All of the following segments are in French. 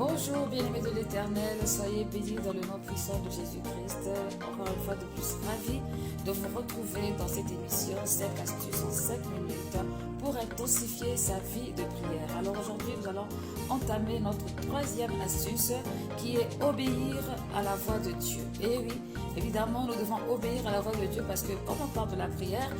Bonjour, bien-aimés de l'Éternel, soyez bénis dans le nom puissant de Jésus-Christ. Encore une fois de plus, ravi de vous retrouver dans cette émission 5 astuces en 5 minutes pour intensifier sa vie de prière. Alors aujourd'hui, nous allons entamer notre troisième astuce qui est obéir à la voix de Dieu. Et oui, évidemment, nous devons obéir à la voix de Dieu parce que quand on parle de la prière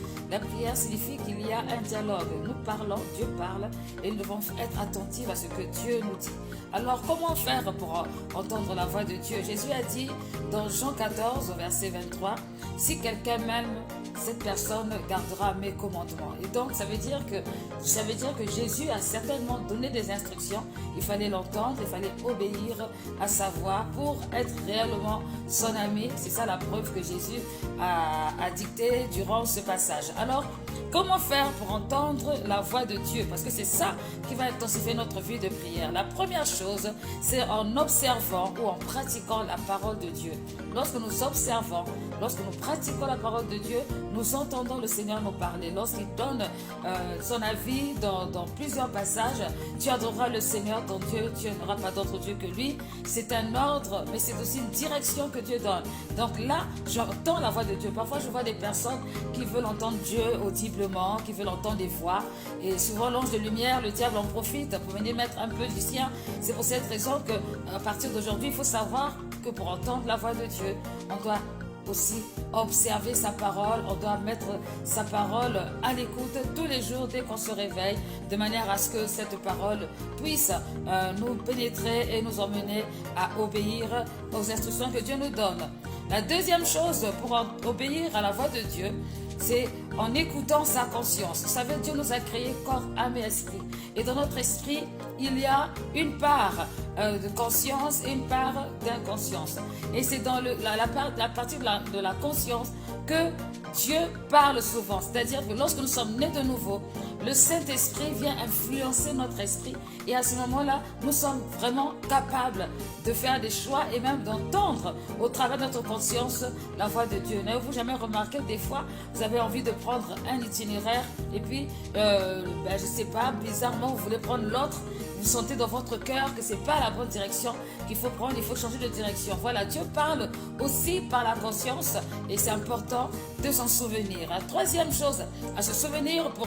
signifie qu'il y a un dialogue. Nous parlons, Dieu parle et nous devons être attentifs à ce que Dieu nous dit. Alors, comment faire pour entendre la voix de Dieu? Jésus a dit dans Jean 14, verset 23, « Si quelqu'un m'aime, cette personne gardera mes commandements. » Et donc, ça veut dire que Jésus a certainement donné des instructions. Il fallait l'entendre, il fallait obéir à sa voix pour être réellement son ami. C'est ça la preuve que Jésus a dicté durant ce passage. Alors, comment faire pour entendre la voix de Dieu? Parce que c'est ça qui va intensifier notre vie de prière. La première chose, c'est en observant ou en pratiquant la parole de Dieu. Lorsque nous observons, lorsque nous pratiquons la parole de Dieu, nous entendons le Seigneur nous parler. Lorsqu'il donne son avis dans plusieurs passages, tu adoreras le Seigneur ton Dieu, tu n'auras pas d'autre Dieu que lui. C'est un ordre, mais c'est aussi une direction que Dieu donne. Donc là, j'entends la voix de Dieu. Parfois, je vois des personnes qui veulent entendre Dieu audiblement, qui veulent entendre des voix. Et souvent, l'ange de lumière, le diable en profite pour venir mettre un peu du sien. C'est pour cette raison qu'à partir d'aujourd'hui, il faut savoir que pour entendre la voix de Dieu, on doit aussi observer sa parole, on doit mettre sa parole à l'écoute tous les jours dès qu'on se réveille, de manière à ce que cette parole puisse nous pénétrer et nous emmener à obéir aux instructions que Dieu nous donne. La deuxième chose pour obéir à la voix de Dieu, c'est en écoutant sa conscience. Vous savez, Dieu nous a créé corps, âme et esprit. Et dans notre esprit, il y a une part de conscience et une part d'inconscience. Et c'est dans la partie de la conscience que Dieu parle souvent. C'est-à-dire que lorsque nous sommes nés de nouveau, le Saint-Esprit vient influencer notre esprit. Et à ce moment-là, nous sommes vraiment capables de faire des choix et même d'entendre au travers de notre conscience la voix de Dieu. N'avez-vous jamais remarqué des fois, vous avez envie de prendre un itinéraire et puis, je ne sais pas, bizarrement, vous voulez prendre l'autre. Vous sentez dans votre cœur que ce n'est pas la bonne direction qu'il faut prendre, il faut changer de direction. Voilà, Dieu parle aussi par la conscience et c'est important de s'en souvenir. La troisième chose à se souvenir pour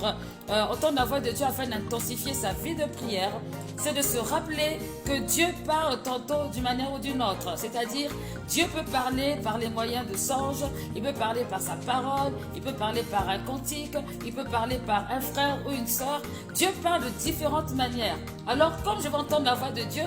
entendre la voix de Dieu afin d'intensifier sa vie de prière, c'est de se rappeler que Dieu parle tantôt d'une manière ou d'une autre. C'est-à-dire, Dieu peut parler par les moyens de songe, il peut parler par sa parole, il peut parler par un cantique, il peut parler par un frère ou une sœur. Dieu parle de différentes manières. Alors, comme je vais entendre la voix de Dieu,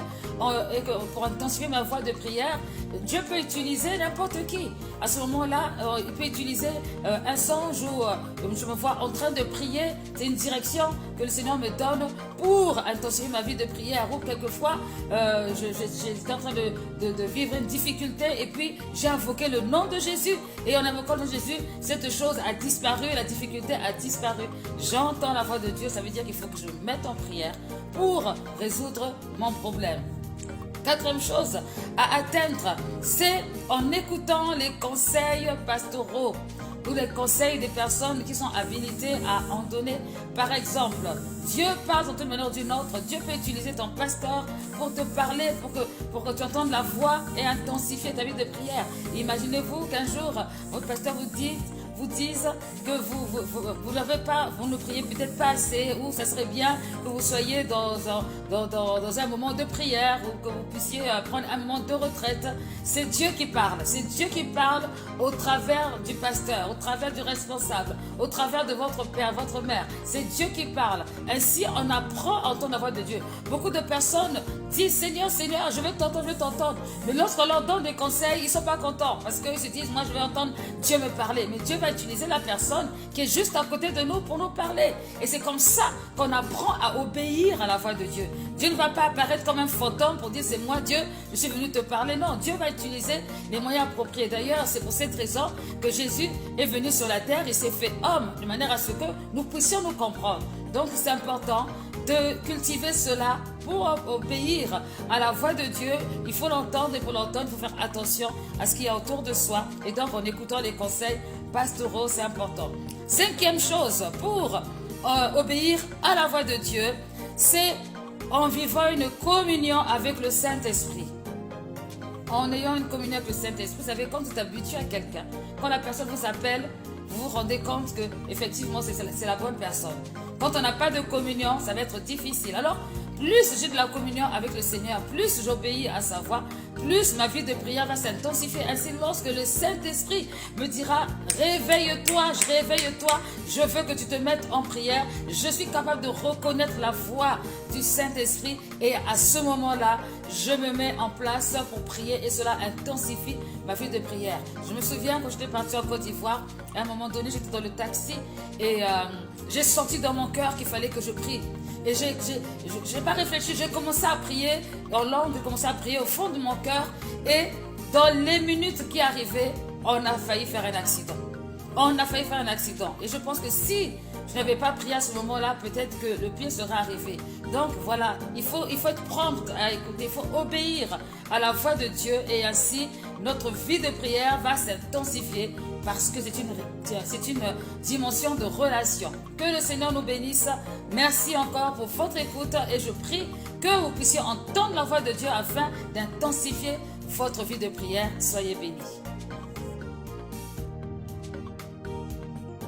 et que pour intensifier ma voix de prière, Dieu peut utiliser n'importe qui. À ce moment-là, il peut utiliser un songe où je me vois en train de prier. C'est une direction que le Seigneur me donne pour intensifier ma vie de prière. Ou quelquefois, j'étais en train de vivre une difficulté et puis j'ai invoqué le nom de Jésus. Et en invoquant le nom de Jésus, cette chose a disparu, la difficulté a disparu. J'entends la voix de Dieu, ça veut dire qu'il faut que je me mette en prière pour résoudre mon problème. Quatrième chose à atteindre, c'est en écoutant les conseils pastoraux ou les conseils des personnes qui sont habilitées à en donner. Par exemple, Dieu parle d'une manière ou d'une autre. Dieu peut utiliser ton pasteur pour te parler, pour que tu entendes la voix et intensifier ta vie de prière. Imaginez-vous qu'un jour, votre pasteur vous dise que vous ne priez peut-être pas assez, ou ça serait bien que vous soyez dans un moment de prière, ou que vous puissiez prendre un moment de retraite. C'est Dieu qui parle. C'est Dieu qui parle au travers du pasteur, au travers du responsable, au travers de votre père, votre mère. C'est Dieu qui parle. Ainsi, on apprend à entendre la voix de Dieu. Beaucoup de personnes disent, Seigneur, Seigneur, je veux t'entendre, je veux t'entendre. Mais lorsqu'on leur donne des conseils, ils ne sont pas contents parce qu'ils se disent, moi je veux entendre Dieu me parler. Mais Dieu va utiliser la personne qui est juste à côté de nous pour nous parler. Et c'est comme ça qu'on apprend à obéir à la voix de Dieu. Dieu ne va pas apparaître comme un fantôme pour dire, c'est moi Dieu, je suis venu te parler. Non, Dieu va utiliser les moyens appropriés. D'ailleurs, c'est pour cette raison que Jésus est venu sur la terre et s'est fait homme, de manière à ce que nous puissions nous comprendre. Donc, c'est important de cultiver cela pour obéir à la voix de Dieu. Il faut l'entendre et pour l'entendre, il faut faire attention à ce qu'il y a autour de soi. Et donc, en écoutant les conseils pastoraux, c'est important. Cinquième chose pour obéir à la voix de Dieu, c'est en vivant une communion avec le Saint-Esprit. En ayant une communion avec le Saint-Esprit, vous savez, quand vous t'habituez à quelqu'un, quand la personne vous appelle, vous vous rendez compte que effectivement c'est la bonne personne. Quand on n'a pas de communion, ça va être difficile. Alors, plus j'ai de la communion avec le Seigneur, plus j'obéis à sa voix, plus ma vie de prière va s'intensifier. Ainsi, lorsque le Saint-Esprit me dira « Réveille-toi, réveille-toi, je veux que tu te mettes en prière », je suis capable de reconnaître la voix du Saint-Esprit et à ce moment-là, je me mets en place pour prier et cela intensifie ma vie de prière. Je me souviens quand j'étais partie en Côte d'Ivoire, à un moment donné, j'étais dans le taxi et j'ai senti dans mon cœur qu'il fallait que je prie. Et je n'ai pas réfléchi, j'ai commencé à prier en langue, j'ai commencé à prier au fond de mon cœur. Et dans les minutes qui arrivaient, on a failli faire un accident. On a failli faire un accident. Et je pense que si je n'avais pas prié à ce moment-là, peut-être que le pire serait arrivé. Donc voilà, il faut être prompt à écouter, il faut obéir à la voix de Dieu. Et ainsi, notre vie de prière va s'intensifier parce que c'est une dimension de relation. Que le Seigneur nous bénisse. Merci encore pour votre écoute et je prie que vous puissiez entendre la voix de Dieu afin d'intensifier votre vie de prière. Soyez bénis.